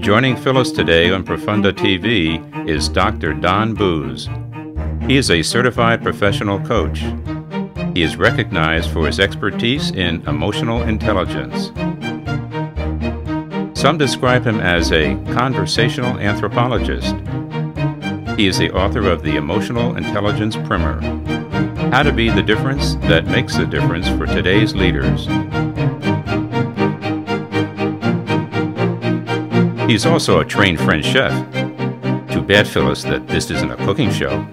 Joining Phyllis today on Profonde TV is Dr. Don Booz. He is a certified professional coach. He is recognized for his expertise in emotional intelligence. Some describe him as a conversational anthropologist. He is the author of the Emotional Intelligence Primer, How to Be the Difference That Makes the Difference for Today's Leaders. He's also a trained French chef. Too bad, Phyllis, that this isn't a cooking show.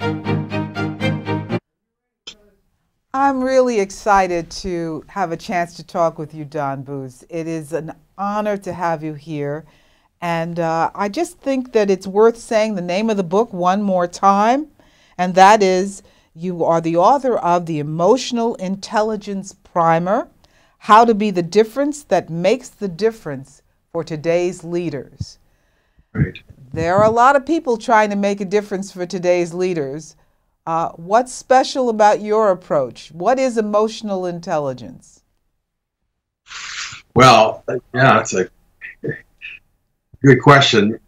I'm really excited to have a chance to talk with you, Don Booz. It is an honor to have you here. And I just think that it's worth saying the name of the book one more time, and that is, you are the author of the Emotional Intelligence Primer, How to Be the Difference That Makes the Difference for Today's Leaders. Right. There are a lot of people trying to make a difference for today's leaders. What's special about your approach? What is emotional intelligence? Well, yeah, that's a good question.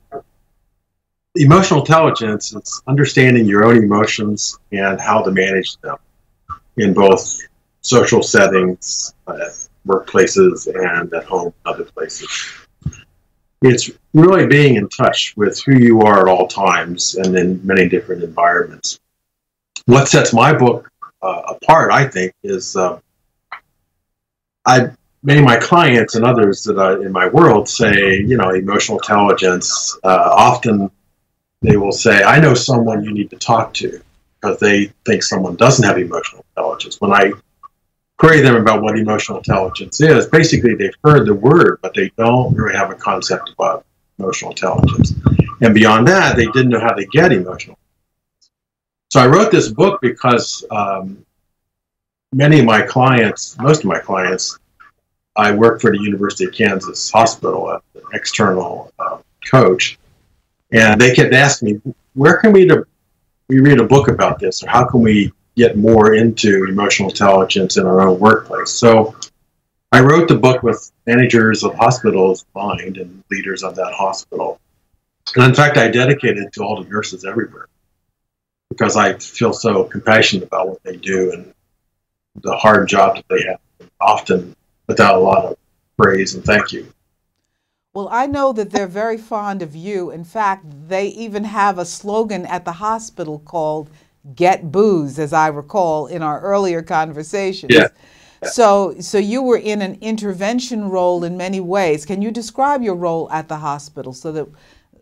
Emotional intelligence is understanding your own emotions and how to manage them in both social settings, workplaces, and at home, other places. It's really being in touch with who you are at all times and in many different environments. What sets my book apart, I think, is many of my clients and others that are in my world say, you know, emotional intelligence, often they will say, I know someone you need to talk to, because they think someone doesn't have emotional intelligence. When I query them about what emotional intelligence is, basically they've heard the word, but they don't really have a concept about emotional intelligence. And beyond that, they didn't know how to get emotional. So I wrote this book because many of my clients, most of my clients, I work for the University of Kansas Hospital as an external coach, and they kept asking me, where can we read a book about this, or how can we get more into emotional intelligence in our own workplace? So I wrote the book with managers of hospitals in mind and leaders of that hospital. And in fact, I dedicated it to all the nurses everywhere, because I feel so compassionate about what they do and the hard job that they have, often without a lot of praise and thank you. Well, I know that they're very fond of you. In fact, they even have a slogan at the hospital called "Get Booze," as I recall in our earlier conversations. Yeah. So you were in an intervention role in many ways. Can you describe your role at the hospital so that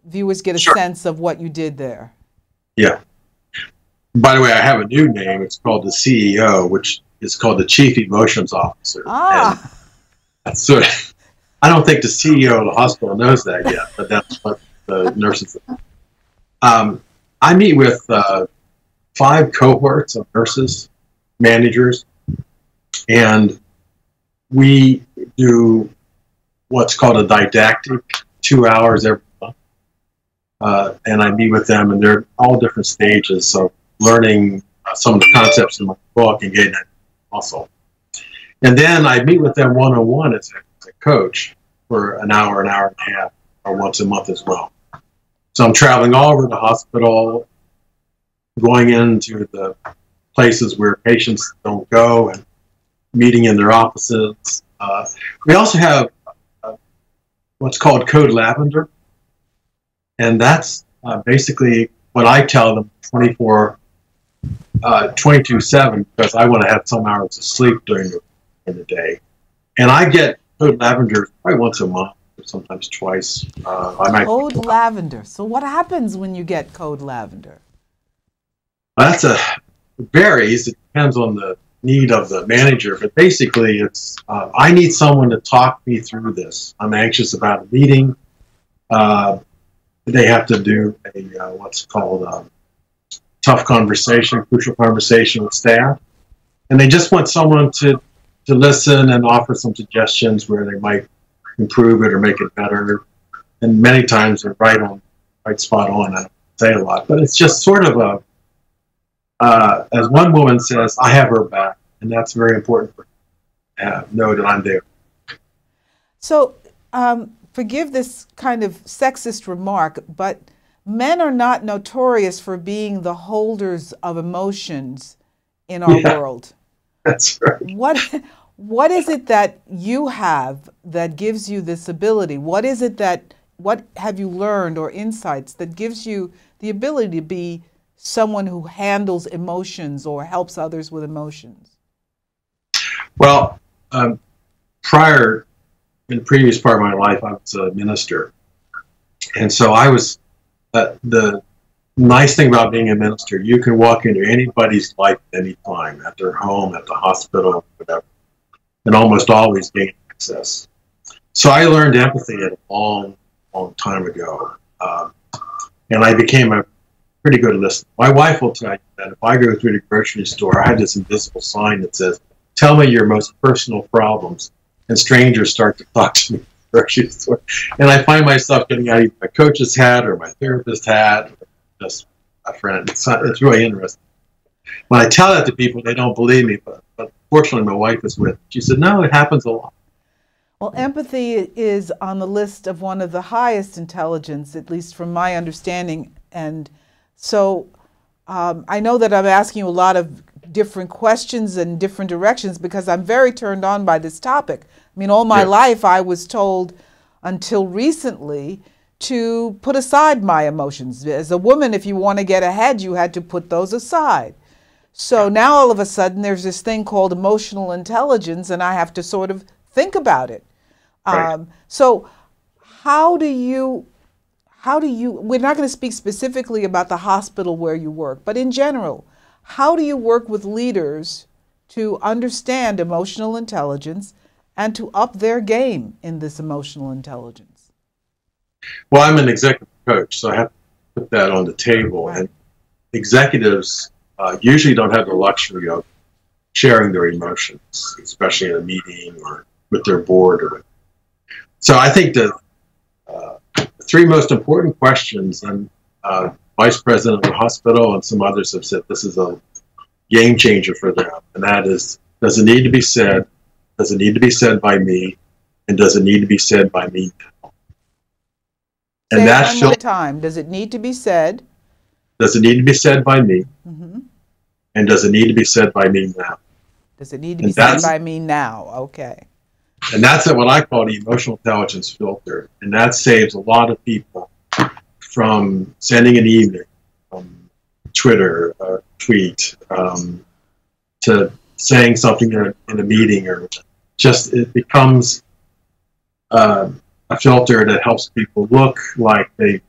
viewers get a sense of what you did there? Yeah. By the way, I have a new name. It's called the CEO, which is called the Chief Emotions Officer. Ah. And so I don't think the CEO of the hospital knows that yet, but that's what the nurses do. I meet with 5 cohorts of nurses, managers, and we do what's called a didactic, 2 hours every month. And I meet with them, and they're all different stages of learning some of the concepts in my book and getting that muscle. And then I meet with them one-on-one as a coach for an hour and a half, or once a month as well. So I'm traveling all over the hospital, going into the places where patients don't go and meeting in their offices. We also have what's called Code Lavender, and that's basically what I tell them 22/7, because I want to have some hours of sleep during the day. And I get Code Lavender probably once a month, or sometimes twice. Code Lavender. So what happens when you get Code Lavender? It varies. It depends on the need of the manager. But basically, it's I need someone to talk me through this. I'm anxious about a meeting. They have to do a what's called tough conversation, crucial conversation with staff, and they just want someone to listen and offer some suggestions where they might improve it or make it better. And many times they're right spot on. I don't say a lot, but it's just sort of as one woman says, I have her back, and that's very important for her to know that I'm there. So forgive this kind of sexist remark, but men are not notorious for being the holders of emotions in our world. That's right. What is it that you have that gives you this ability? What have you learned or insights that gives you the ability to be someone who handles emotions or helps others with emotions? Well, in the previous part of my life, I was a minister. And so I was, the nice thing about being a minister, you can walk into anybody's life at any time, at their home, at the hospital, whatever, and almost always gain access. So I learned empathy at a long time ago. And I became a pretty good listener. My wife will tell you that if I go through the grocery store, I have this invisible sign that says, "Tell me your most personal problems," and strangers start to talk to me at the grocery store. And I find myself getting out of my coach's hat or my therapist hat, or just a friend. It's really interesting. When I tell that to people, they don't believe me, but fortunately my wife is with me. She said, "No, it happens a lot." Well, empathy is on the list of one of the highest intelligence, at least from my understanding. And so I know that I'm asking you a lot of different questions and different directions because I'm very turned on by this topic. I mean, all my life I was told until recently to put aside my emotions. As a woman, if you want to get ahead, you had to put those aside. So now all of a sudden there's this thing called emotional intelligence, and I have to sort of think about it. So how do you, we're not going to speak specifically about the hospital where you work, but in general, how do you work with leaders to understand emotional intelligence and to up their game in this emotional intelligence? Well, I'm an executive coach, so I have to put that on the table. Right. And executives usually don't have the luxury of sharing their emotions, especially in a meeting or with their board. So I think the three most important questions, and Vice President of the hospital and some others have said this is a game changer for them, and that is, does it need to be said? Does it need to be said by me? And does it need to be said by me? And that's one more time. Does it need to be said? Does it need to be said by me? Mm-hmm. And does it need to be said by me now? Does it need to be said by me now? Okay. And that's what I call the emotional intelligence filter. And that saves a lot of people from sending an email, Twitter, tweet, to saying something in a meeting, or just it becomes a filter that helps people look like they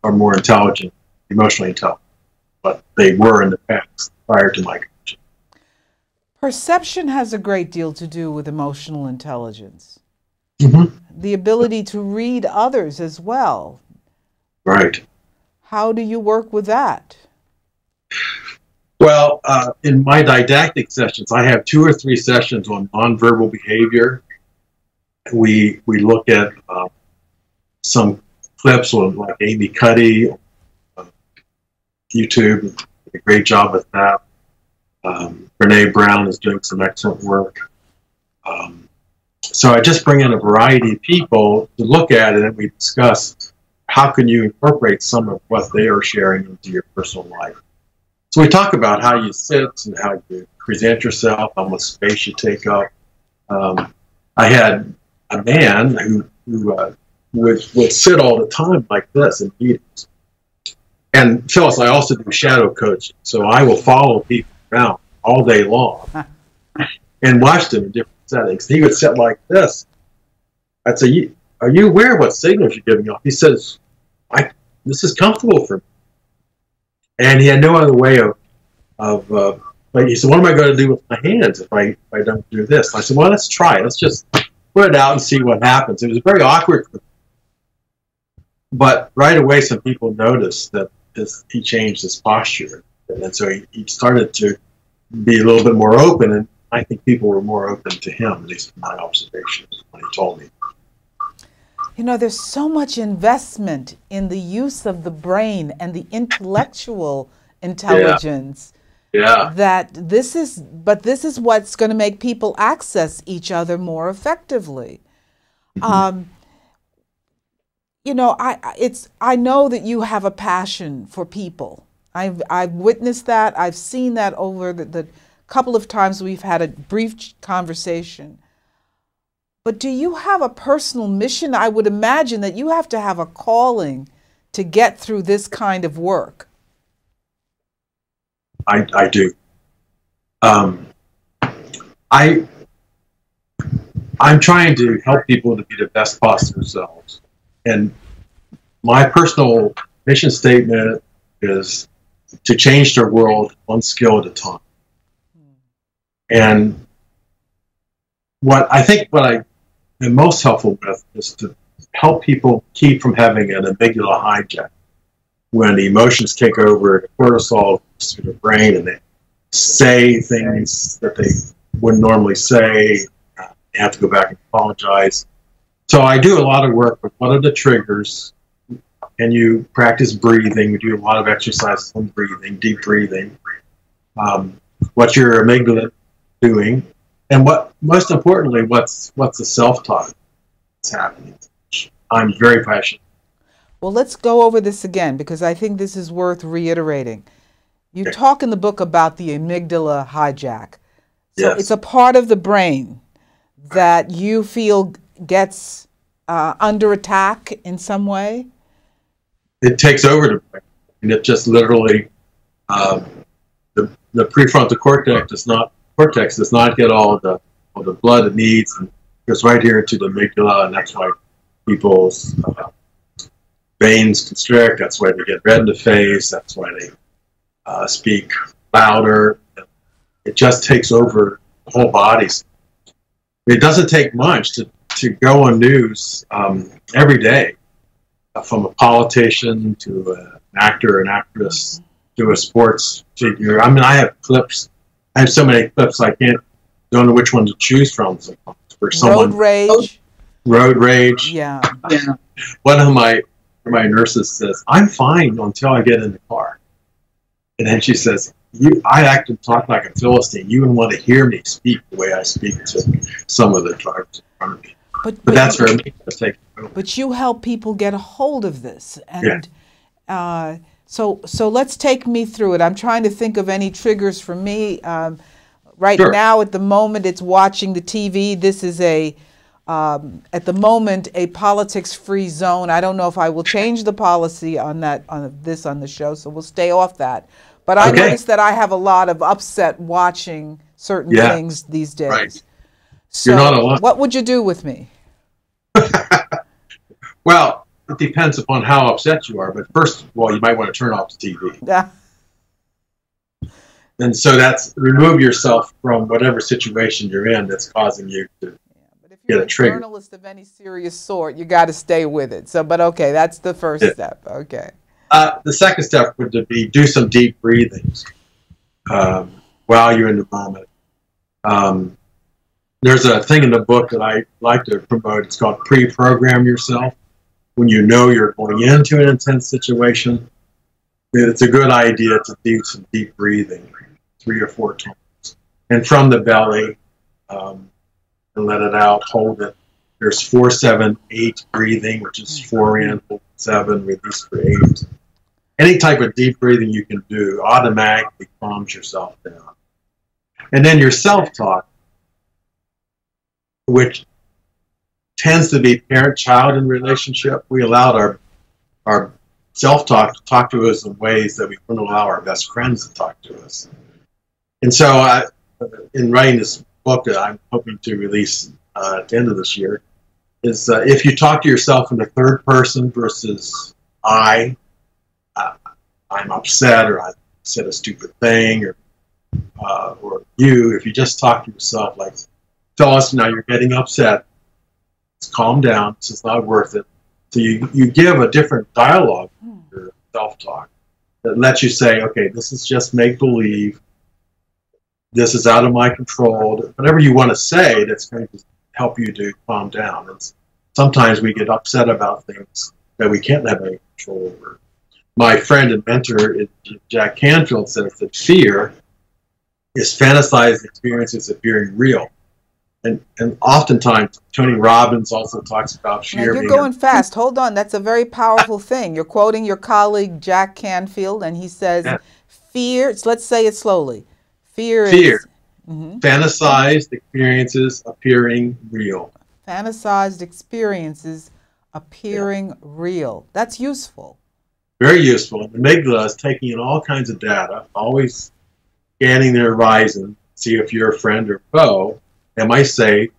are more intelligent, emotionally intelligent, but they were in the past prior to my coaching. Perception has a great deal to do with emotional intelligence. Mm-hmm. The ability to read others as well. Right. How do you work with that? Well, in my didactic sessions, I have 2 or 3 sessions on nonverbal behavior. We look at some clips on like Amy Cuddy, YouTube, did a great job with that. Brene Brown is doing some excellent work. So I just bring in a variety of people to look at it, and we discuss how can you incorporate some of what they are sharing into your personal life. So we talk about how you sit and how you present yourself, how much space you take up. I had a man who would sit all the time like this in meetings. And Phyllis, I also do shadow coaching, so I will follow people around all day long and watch them in different settings. He would sit like this. I'd say, "Are you aware of what signals you're giving off?" He says, "This is comfortable for me." And he had no other way of like, he said, "What am I going to do with my hands if I don't do this?" I said, "Well, let's try it. Let's just put it out and see what happens." It was very awkward for me. But right away, some people noticed that he changed his posture. And so he started to be a little bit more open, and I think people were more open to him, at least from my observations, when he told me. You know, there's so much investment in the use of the brain and the intellectual intelligence that this is what's going to make people access each other more effectively. You know, I know that you have a passion for people. I've witnessed that. I've seen that over the couple of times we've had a brief conversation. But do you have a personal mission? I would imagine that you have to have a calling to get through this kind of work. I do. I'm trying to help people to be the best possible themselves. And my personal mission statement is to change their world one skill at a time. And what I am most helpful with is to help people keep from having an amygdala hijack, when the emotions take over, the cortisol goes through the brain, and they say things that they wouldn't normally say. They have to go back and apologize. So I do a lot of work with what are the triggers, and you practice breathing. We do a lot of exercises on breathing, deep breathing. What your amygdala doing, and what most importantly, what's the self-talk that's happening. I'm very passionate. Well, let's go over this again, because I think this is worth reiterating. You talk in the book about the amygdala hijack. So Yes. it's a part of the brain that you feel gets under attack in some way? It takes over the brain, and it just literally, the prefrontal cortex does not get all the blood it needs, and goes right here into the amygdala, and that's why people's veins constrict. That's why they get red in the face. That's why they speak louder. It just takes over the whole body. It doesn't take much to go on news every day, from a politician to an actor, an actress, to a sports figure. I mean, I have clips. I have so many clips I don't know which one to choose from. For someone, road rage. Yeah. One of my nurses says, "I'm fine until I get in the car," and then she says, I act and talk like a Philistine. You wouldn't want to hear me speak the way I speak to some of the drivers in front of me. But that's for me to take. But you help people get a hold of this, and so let's take me through it. I'm trying to think of any triggers for me. Right now, at the moment, it's watching the TV. This is at the moment, a politics-free zone. I don't know if I will change the policy on the show, so we'll stay off that. But I notice that I have a lot of upset watching certain things these days. Right. So you're not alone. What would you do with me? Well, it depends upon how upset you are. But first of all, you might want to turn off the TV. Yeah. And so that's remove yourself from whatever situation you're in that's causing you to get a trigger. If you're a journalist of any serious sort, you got to stay with it. So, but okay, that's the first step. Okay. The second step would be do some deep breathings while you're in the moment. There's a thing in the book that I like to promote. It's called pre-program yourself. When you know you're going into an intense situation, it's a good idea to do some deep breathing 3 or 4 times. And from the belly, and let it out, hold it. There's 4-7-8 breathing, which is 4 in, 7, release for 8. Any type of deep breathing you can do automatically calms yourself down. And then your self-talk, which tends to be parent-child in relationship. We allowed our self-talk to talk to us in ways that we wouldn't allow our best friends to talk to us. And so in writing this book that I'm hoping to release at the end of this year, is if you talk to yourself in the third person versus I'm upset, or I said a stupid thing, or if you just talk to yourself like, Phyllis, now you're getting upset. Let's calm down. This is not worth it. So you give a different dialogue to your self-talk that lets you say, okay, this is just make-believe. This is out of my control. Whatever you want to say that's going to help you to calm down. Sometimes we get upset about things that we can't have any control over. My friend and mentor, Jack Canfield, says that fear is fantasized experiences appearing real. and oftentimes Tony Robbins also talks about Now fear you're being going fast. Hold on. That's a very powerful thing. You're quoting your colleague Jack Canfield, and he says, yeah, fear, let's say it slowly. Fear fear, is mhm, fantasized experiences appearing real. fantasized experiences Yeah, appearing real. That's useful. very useful. And the amygdala is taking in all kinds of data, always scanning their horizon, see if you're a friend or foe. Am I safe?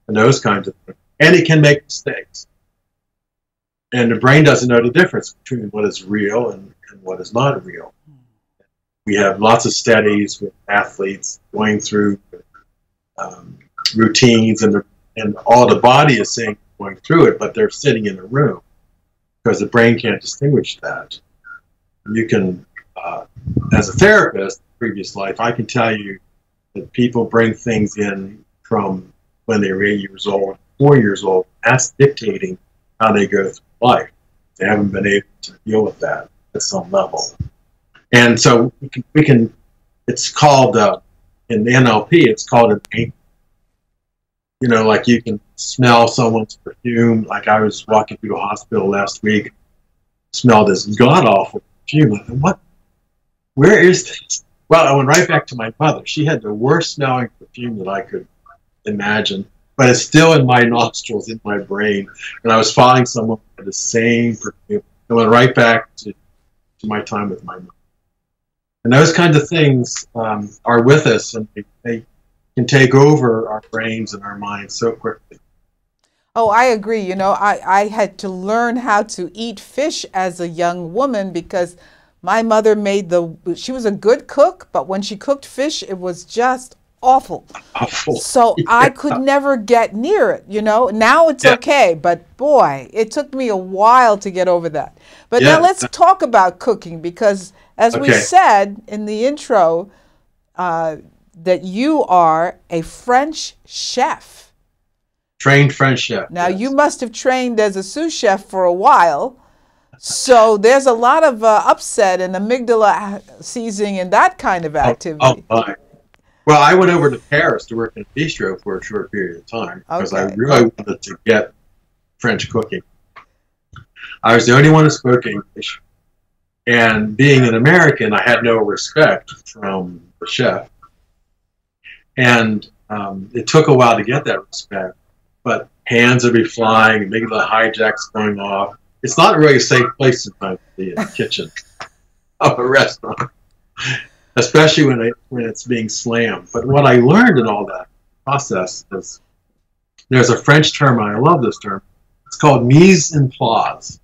And those kinds of things. And it can make mistakes. And the brain doesn't know the difference between what is real and what is not real. We have lots of studies with athletes going through um, routines, and all the body is saying going through it, but they're sitting in a room because the brain can't distinguish that. You can, as a therapist, previous life, I can tell you that people bring things in from when they were 8 years old, 4 years old. That's dictating how they go through life. They haven't been able to deal with that at some level. And so we can it's called, in NLP, it's called an anchor. You know, like you can smell someone's perfume. Like I was walking through the hospital last week, smelled this god-awful perfume. I thought, what? Where is this? Well, I went right back to my mother. She had the worst smelling perfume that I could imagine, but it's still in my nostrils, in my brain. And I was following someone with the same perfume. I went right back to my time with my mother. And those kinds of things are with us, and they can take over our brains and our minds so quickly. Oh, I agree. You know, I had to learn how to eat fish as a young woman because my mother she was a good cook, but when she cooked fish, it was just awful. Awful. So Yeah. I could never get near it, you know. Now it's Yeah. okay, but boy, it took me a while to get over that. But now Yeah. let's talk about cooking because, as we Okay. said in the intro, that you are a French chef. Trained French chef. Now, yes. you must have trained as a sous chef for a while. So there's a lot of upset and amygdala seizing and that kind of activity. My. Well, I went over to Paris to work in a bistro for a short period of time because I Okay. really wanted to get French cooking. I was the only one who spoke English. And being an American, I had no respect from the chef. And it took a while to get that respect. But hands would be flying, amygdala hijacks going off. It's not really a safe place sometimes to be in the kitchen of a restaurant, especially when it's being slammed. But what I learned in all that process is there's a French term, and I love this term. It's called Mise and Plaus.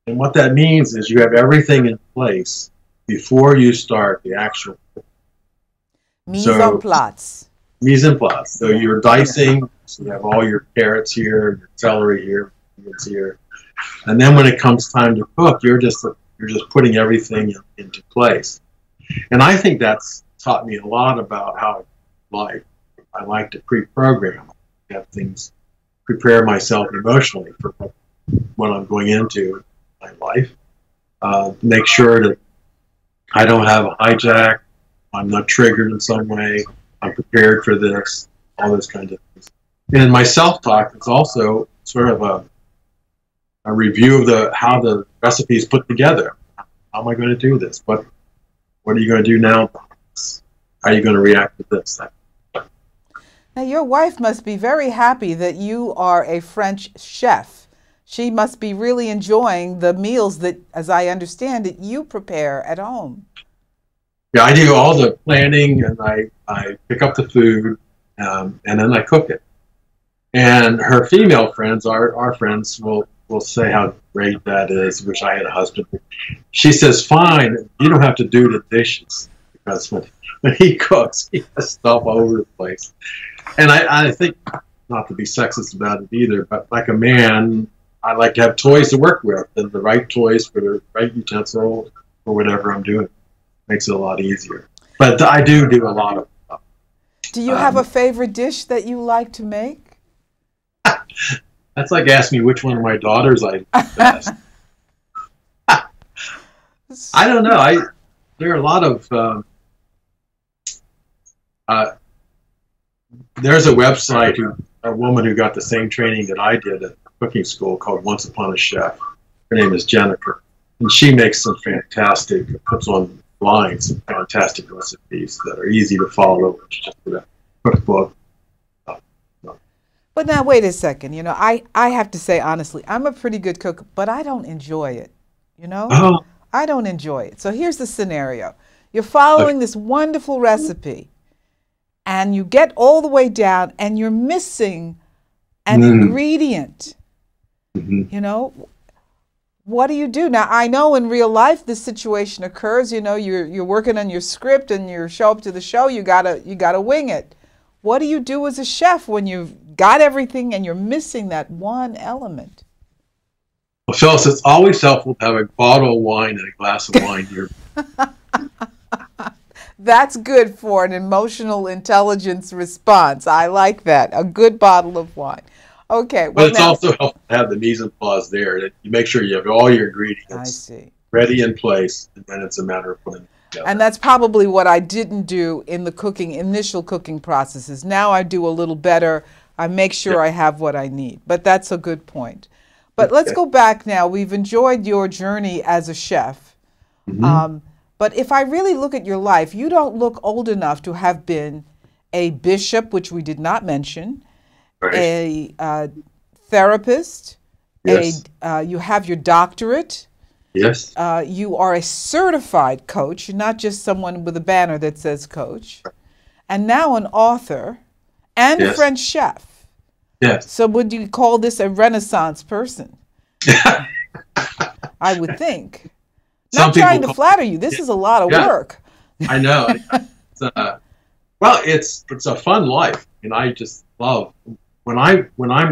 And what that means is you have everything in place before you start the actual cooking. Mise en place. Mise en place. So you're dicing, so you have all your carrots here, your celery here, onions here. And then when it comes time to cook, you're just putting everything into place. And I think that's taught me a lot about how I like to pre-program, have things, prepare myself emotionally for what I'm going into in my life. Make sure that I don't have a hijack, I'm not triggered in some way, I'm prepared for this, all those kinds of things. And in my self-talk, it's also sort of a review of how the recipe is put together. How am I going to do this? What are you going to do now? How are you going to react to this? Now, your wife must be very happy that you are a French chef. She must be really enjoying the meals that, as I understand it, you prepare at home. Yeah, I do all the planning, and I pick up the food, and then I cook it. And her female friends, our friends, will say how great that is. Wish I had a husband. She says, "Fine, you don't have to do the dishes because when he cooks, he has stuff all over the place." And I think, not to be sexist about it either, but like a man, I like to have toys to work with, and the right toys for the right utensil for whatever I'm doing. Makes it a lot easier. But I do a lot of stuff. Do you have a favorite dish that you like to make? That's like asking me which one of my daughters I like best. I don't know. There are a lot of there's a website, a woman who got the same training that I did at cooking school called Once Upon a Chef. Her name is Jennifer. And she makes some fantastic, puts online some fantastic recipes that are easy to follow. It's just a cookbook. But now, wait a second. You know, I have to say honestly, I'm a pretty good cook, but I don't enjoy it. You know, Oh, I don't enjoy it. So here's the scenario. You're following this wonderful recipe, and you get all the way down, and you're missing an ingredient. You know, what do you do? Now, I know in real life this situation occurs. You know, you're working on your script, and you show up to the show. You gotta wing it. What do you do as a chef when you've got everything and you're missing that one element? well, Phyllis, it's always helpful to have a bottle of wine and a glass of wine here. That's good for an emotional intelligence response. I like that. A good bottle of wine. Okay. But it's also helpful to have the mise en place there. That you make sure you have all your ingredients ready in place, and then it's a matter of putting them together. And that's probably what I didn't do in the initial cooking processes. Now I do a little better. I make sure I have what I need. But that's a good point. But let's go back now. We've enjoyed your journey as a chef. But if I really look at your life, you don't look old enough to have been a bishop, which we did not mention, a therapist, you have your doctorate. Yes. You are a certified coach, not just someone with a banner that says coach. And now an author and a French chef. Yes. So would you call this a Renaissance person? I would think. Not trying to flatter you. This is a lot of work. I know. Well, it's a fun life, and I just love when I'm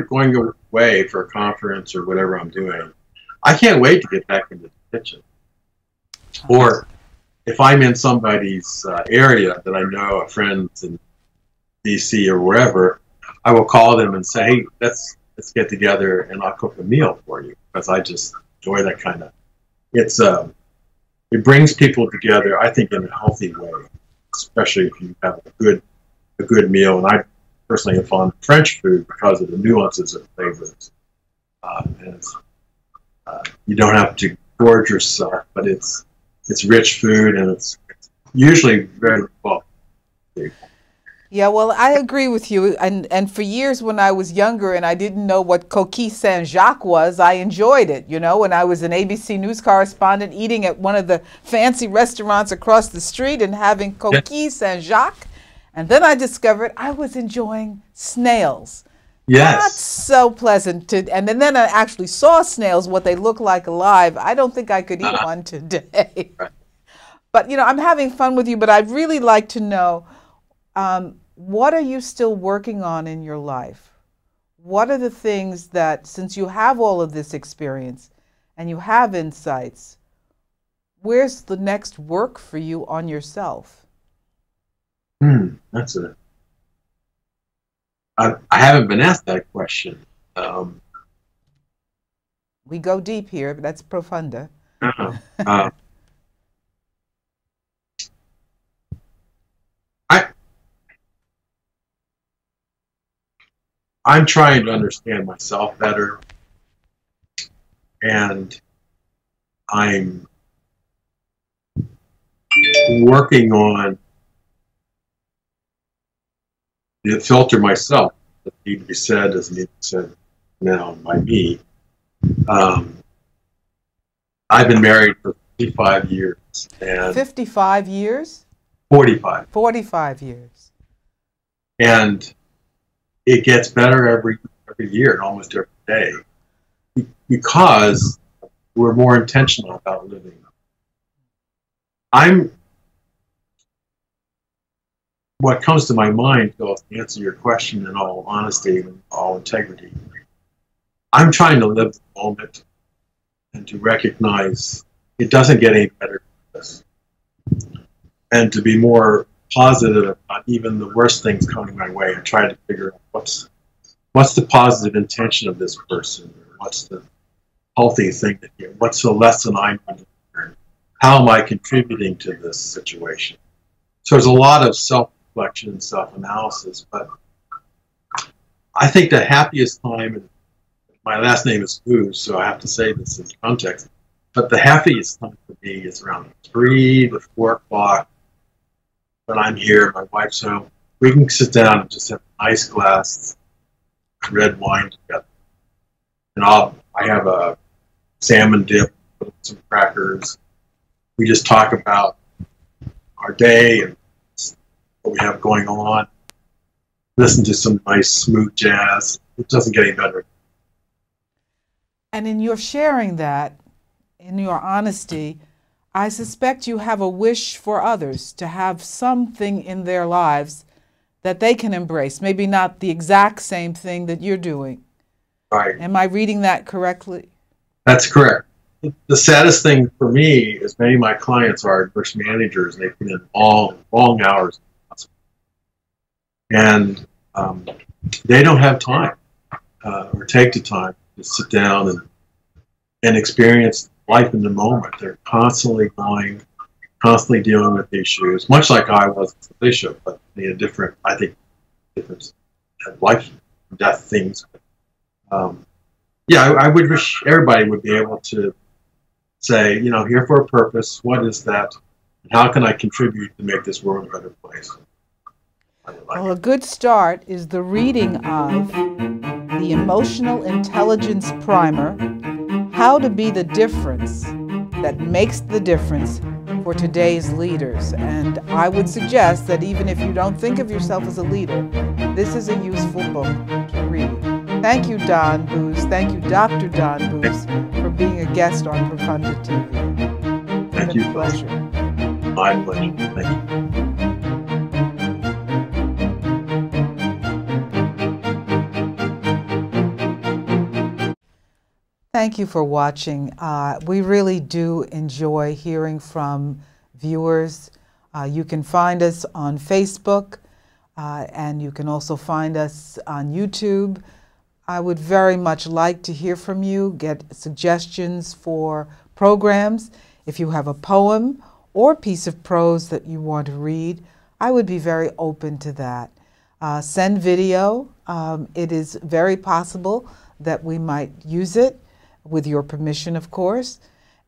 going away for a conference or whatever I'm doing. I can't wait to get back into the kitchen. Or if I'm in somebody's area that I know, a friend's in DC or wherever, I will call them and say, "Hey, let's get together and I'll cook a meal for you," because I just enjoy that kind of. It brings people together, I think, in a healthy way, especially if you have a good meal. And I personally am fond of French food because of the nuances of flavors. You don't have to gorge yourself, but it's rich food, and it's usually very well. Yeah, well, I agree with you. And for years when I was younger and I didn't know what coquille Saint-Jacques was, I enjoyed it. You know, when I was an ABC News correspondent eating at one of the fancy restaurants across the street and having coquille Saint-Jacques. And then I discovered I was enjoying snails. Yes. Not so pleasant to, and then I actually saw snails, what they look like alive. I don't think I could eat one today. But, you know, I'm having fun with you, but I'd really like to know, what are you still working on in your life? What are the things that, since you have all of this experience and you have insights, where's the next work for you on yourself? That's it. I haven't been asked that question. We go deep here, but that's Profonde. I'm trying to understand myself better, and I'm working on the filter myself that need to be said doesn't need to be said now by me. I've been married for 55 years. And 55 years? 45. 45 years. And it gets better every year and almost every day because we're more intentional about living. What comes to my mind, Phil, to answer your question in all honesty and all integrity, I'm trying to live the moment and to recognize it doesn't get any better than this. And to be more positive about even the worst things coming my way and try to figure out what's the positive intention of this person, what's the healthy thing to do, what's the lesson I'm going to learn, how am I contributing to this situation. So there's a lot of self-reflection and self-analysis, but I think the happiest time, and my last name is Booz, so I have to say this in context, but the happiest time for me is around 3 to 4 o'clock when I'm here, my wife's home. We can sit down and just have a nice glass of red wine together. And I have a salmon dip with some crackers. We just talk about our day and what we have going on. Listen to some nice smooth jazz. It doesn't get any better. And in your sharing that, in your honesty, I suspect you have a wish for others to have something in their lives that they can embrace. Maybe not the exact same thing that you're doing. Right. Am I reading that correctly? That's correct. The saddest thing for me is many of my clients are nurse managers, and they put in long hours. And they don't have time or take the time to sit down and experience life in the moment. They're constantly dealing with issues, much like I was as a bishop, but in a different life and death things. I would wish everybody would be able to say, here for a purpose. What is that? And how can I contribute to make this world a better place? Well, a good start is the reading of The Emotional Intelligence Primer, How to Be the Difference That Makes the Difference for Today's Leaders. And I would suggest that even if you don't think of yourself as a leader, this is a useful book to read. Thank you, Don Booz. Thank you, Dr. Don Booz, for being a guest on Profonde TV. Thank you. It's a pleasure. My pleasure. Thank you. Thank you for watching. We really do enjoy hearing from viewers. You can find us on Facebook, and you can also find us on YouTube. I would very much like to hear from you, get suggestions for programs. If you have a poem or piece of prose that you want to read, I would be very open to that. Send video. It is very possible that we might use it, with your permission, of course.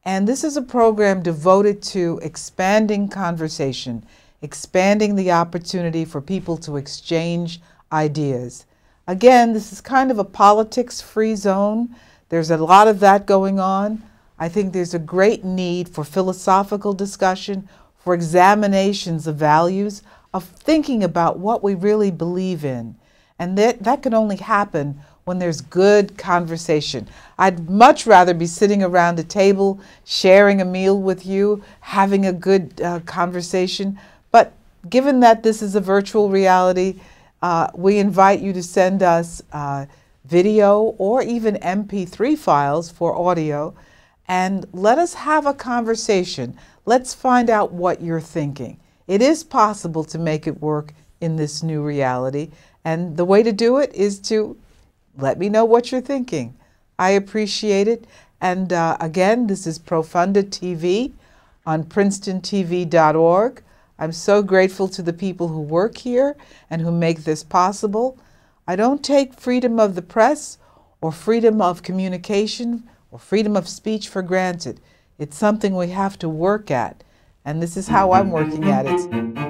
And this is a program devoted to expanding conversation, expanding the opportunity for people to exchange ideas. Again, this is kind of a politics-free zone. There's a lot of that going on. I think there's a great need for philosophical discussion, for examinations of values, of thinking about what we really believe in. And that can only happen when there's good conversation. I'd much rather be sitting around a table, sharing a meal with you, having a good conversation. But given that this is a virtual reality, we invite you to send us video or even MP3 files for audio, and let us have a conversation. Let's find out what you're thinking. It is possible to make it work in this new reality, and the way to do it is to let me know what you're thinking. I appreciate it. And again, this is Profonde TV on PrincetonTV.org. I'm so grateful to the people who work here and who make this possible. I don't take freedom of the press or freedom of communication or freedom of speech for granted. It's something we have to work at. And this is how I'm working at it.